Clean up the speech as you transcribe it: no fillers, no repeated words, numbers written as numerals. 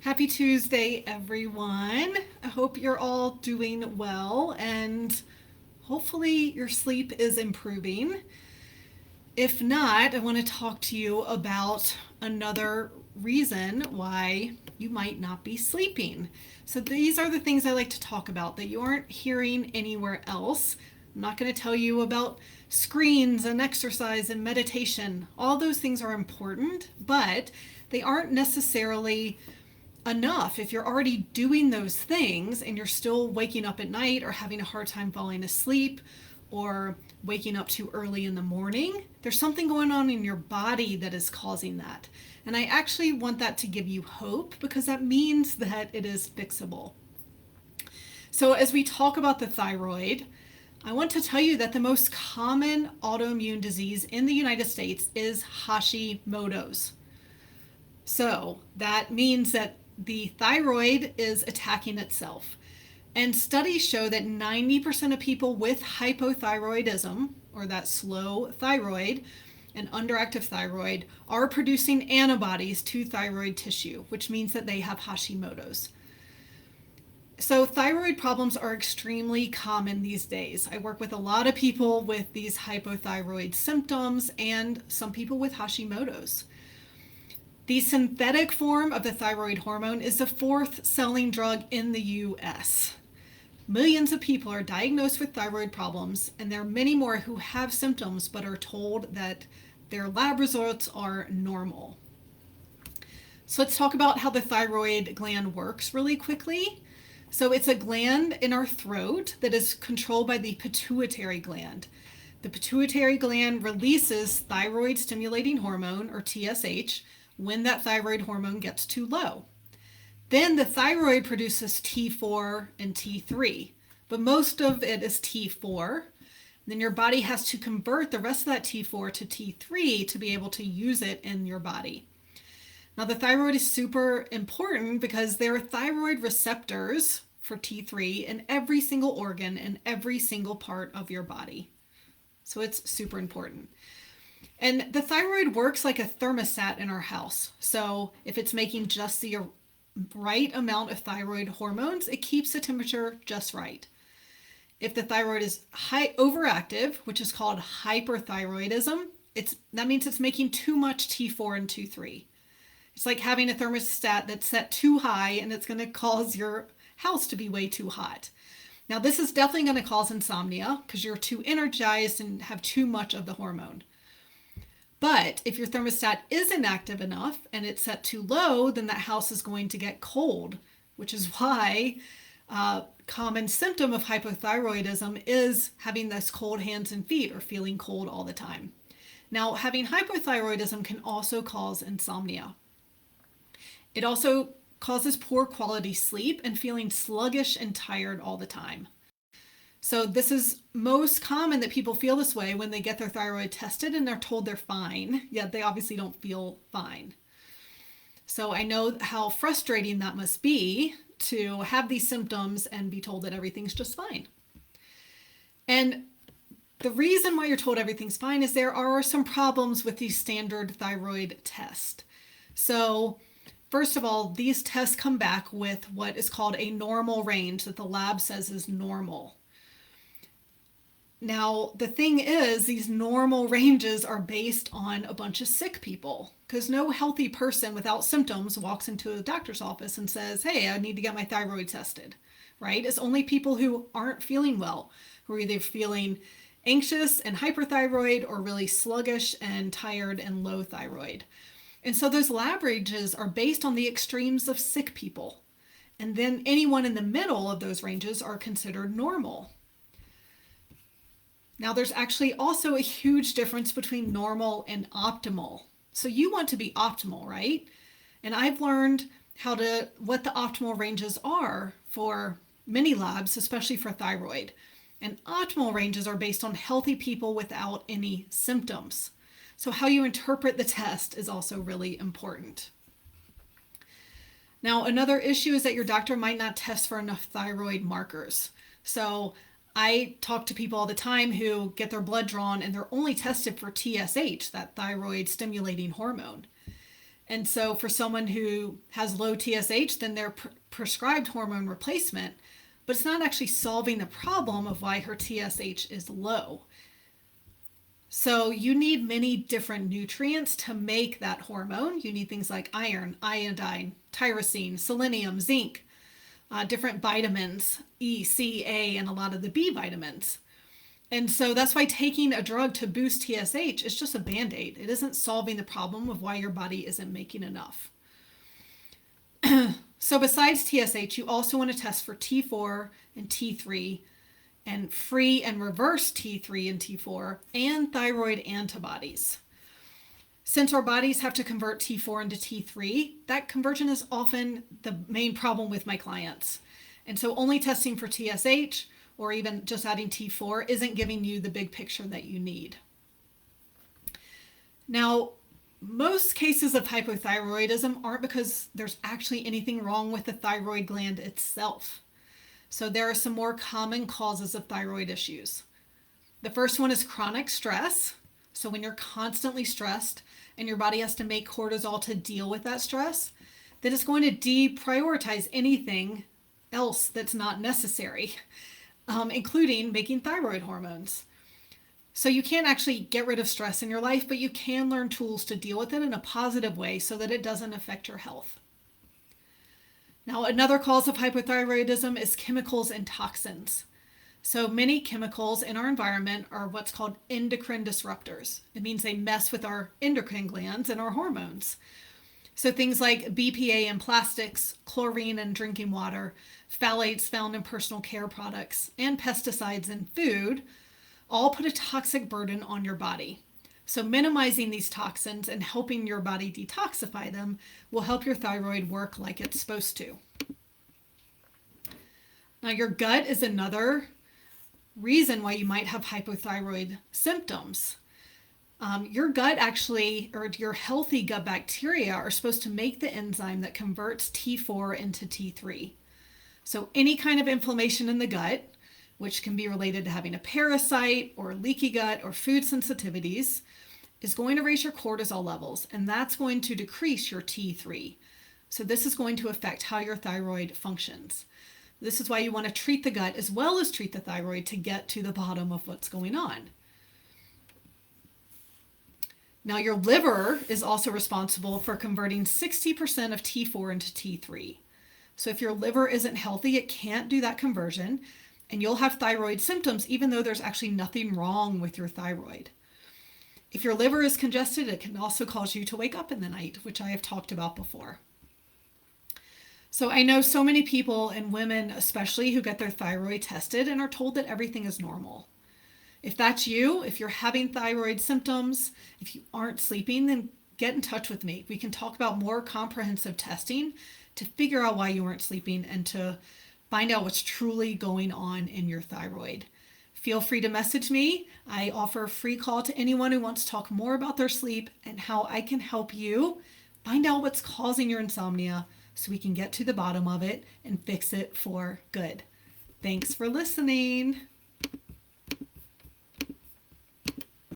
Happy Tuesday, everyone. I hope you're all doing well and hopefully your sleep is improving. If not, I want to talk to you about another reason why you might not be sleeping. So, these are the things I like to talk about that you aren't hearing anywhere else. I'm not going to tell you about screens and exercise and meditation. All those things are important, but they aren't necessarily enough. If you're already doing those things and you're still waking up at night or having a hard time falling asleep or waking up too early in the morning, there's something going on in your body that is causing that. And I actually want that to give you hope because that means that it is fixable. So, as we talk about the thyroid, I want to tell you that the most common autoimmune disease in the United States is Hashimoto's. So, that means that the thyroid is attacking itself. And studies show that 90% of people with hypothyroidism, or that slow thyroid and underactive thyroid, are producing antibodies to thyroid tissue, which means that they have Hashimoto's. So, thyroid problems are extremely common these days. I work with a lot of people with these hypothyroid symptoms and some people with Hashimoto's. The synthetic form of the thyroid hormone is the fourth selling drug in the US. Millions of people are diagnosed with thyroid problems, and there are many more who have symptoms but are told that their lab results are normal. So let's talk about how the thyroid gland works really quickly. So it's a gland in our throat that is controlled by the pituitary gland. The pituitary gland releases thyroid stimulating hormone, or TSH, when that thyroid hormone gets too low. Then the thyroid produces T4 and T3, but most of it is T4. Then your body has to convert the rest of that T4 to T3 to be able to use it in your body. Now, the thyroid is super important because there are thyroid receptors for T3 in every single organ and every single part of your body. So it's super important. And the thyroid works like a thermostat in our house. So if it's making just the right amount of thyroid hormones, it keeps the temperature just right. If the thyroid is overactive, which is called hyperthyroidism, that means it's making too much T4 and T3. It's like having a thermostat that's set too high and it's going to cause your house to be way too hot. Now, this is definitely going to cause insomnia because you're too energized and have too much of the hormone. But if your thermostat isn't active enough and it's set too low, then that house is going to get cold, which is why a common symptom of hypothyroidism is having those cold hands and feet or feeling cold all the time. Now, having hypothyroidism can also cause insomnia. It also causes poor quality sleep and feeling sluggish and tired all the time. So this is most common that people feel this way when they get their thyroid tested and they're told they're fine, yet they obviously don't feel fine. So I know how frustrating that must be to have these symptoms and be told that everything's just fine. And the reason why you're told everything's fine is there are some problems with the standard thyroid test. So first of all, these tests come back with what is called a normal range that the lab says is normal. Now, the thing is, these normal ranges are based on a bunch of sick people because no healthy person without symptoms walks into a doctor's office and says, hey, I need to get my thyroid tested, right? It's only people who aren't feeling well, who are either feeling anxious and hyperthyroid or really sluggish and tired and low thyroid. And so those lab ranges are based on the extremes of sick people. And then anyone in the middle of those ranges are considered normal. Now, there's actually also a huge difference between normal and optimal. So you want to be optimal, right? And I've learned what the optimal ranges are for many labs, especially for thyroid. And optimal ranges are based on healthy people without any symptoms. So how you interpret the test is also really important. Now, another issue is that your doctor might not test for enough thyroid markers. So I talk to people all the time who get their blood drawn and they're only tested for TSH, that thyroid stimulating hormone. And so for someone who has low TSH, then they're prescribed hormone replacement, but it's not actually solving the problem of why her TSH is low. So you need many different nutrients to make that hormone. You need things like iron, iodine, tyrosine, selenium, zinc, different vitamins, E, C, A, and a lot of the B vitamins. And so that's why taking a drug to boost TSH is just a band-aid. It isn't solving the problem of why your body isn't making enough. So besides TSH, you also want to test for T4 and T3 and free and reverse T3 and T4 and thyroid antibodies. Since our bodies have to convert T4 into T3, that conversion is often the main problem with my clients. And so only testing for TSH or even just adding T4 isn't giving you the big picture that you need. Now, most cases of hypothyroidism aren't because there's actually anything wrong with the thyroid gland itself. So there are some more common causes of thyroid issues. The first one is chronic stress. So when you're constantly stressed and your body has to make cortisol to deal with that stress, then it's going to deprioritize anything else that's not necessary, including making thyroid hormones. So you can't actually get rid of stress in your life, but you can learn tools to deal with it in a positive way so that it doesn't affect your health. Now, another cause of hypothyroidism is chemicals and toxins. So many chemicals in our environment are what's called endocrine disruptors. It means they mess with our endocrine glands and our hormones. So things like BPA in plastics, chlorine in drinking water, phthalates found in personal care products, and pesticides in food all put a toxic burden on your body. So minimizing these toxins and helping your body detoxify them will help your thyroid work like it's supposed to. Now, your gut is another reason why you might have hypothyroid symptoms. Your gut actually, or your healthy gut bacteria, are supposed to make the enzyme that converts T4 into T3. So any kind of inflammation in the gut, which can be related to having a parasite or leaky gut or food sensitivities, is going to raise your cortisol levels, and that's going to decrease your T3. So this is going to affect how your thyroid functions. This is why you want to treat the gut as well as treat the thyroid to get to the bottom of what's going on. Now, your liver is also responsible for converting 60% of T4 into T3. So if your liver isn't healthy, it can't do that conversion, and you'll have thyroid symptoms even though there's actually nothing wrong with your thyroid. If your liver is congested, it can also cause you to wake up in the night, which I have talked about before. So I know so many people, and women especially, who get their thyroid tested and are told that everything is normal. If that's you, if you're having thyroid symptoms, if you aren't sleeping, then get in touch with me. We can talk about more comprehensive testing to figure out why you weren't sleeping and to find out what's truly going on in your thyroid. Feel free to message me. I offer a free call to anyone who wants to talk more about their sleep and how I can help you find out what's causing your insomnia so we can get to the bottom of it and fix it for good. Thanks for listening.